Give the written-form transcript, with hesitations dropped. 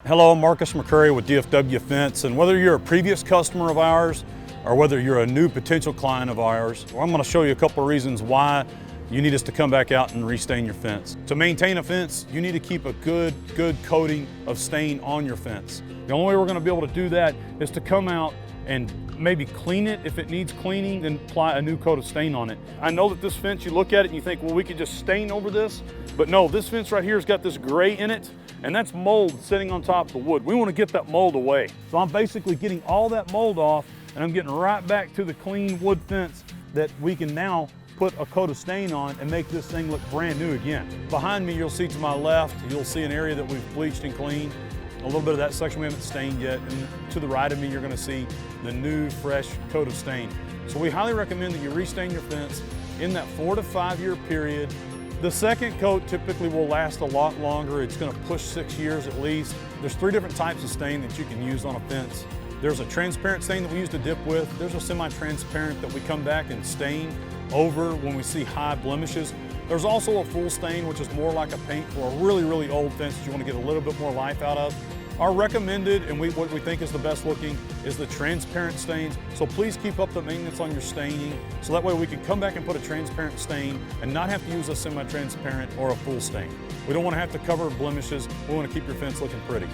Hello, I'm Marcus McCrary with DFW Fence, and whether you're a previous customer of ours or whether you're a new potential client of ours, I'm going to show you a couple of reasons why you need us to come back out and restain your fence. To maintain a fence, you need to keep a good coating of stain on your fence. The only way we're going to be able to do that is to come out and maybe clean it if it needs cleaning, then apply a new coat of stain on it. I know that this fence, you look at it and you think, well, we could just stain over this, but no, this fence right here has got this gray in it, and that's mold sitting on top of the wood. We want to get that mold away. So I'm basically getting all that mold off, and I'm getting right back to the clean wood fence that we can now put a coat of stain on and make this thing look brand new again. Behind me, you'll see to my left, you'll see an area that we've bleached and cleaned. A little bit of that section we haven't stained yet, and to the right of me, you're going to see the new, fresh coat of stain. So we highly recommend that you restain your fence in that 4 to 5 year period. The second coat typically will last a lot longer. It's going to push 6 years at least. There's 3 different types of stain that you can use on a fence. There's a transparent stain that we use to dip with. There's a semi-transparent that we come back and stain over when we see high blemishes. There's also a full stain, which is more like a paint for a really old fence that you want to get a little bit more life out of. Our recommended, and what we think is the best looking, is the transparent stains. So please keep up the maintenance on your staining, so that way we can come back and put a transparent stain and not have to use a semi-transparent or a full stain. We don't want to have to cover blemishes. We want to keep your fence looking pretty.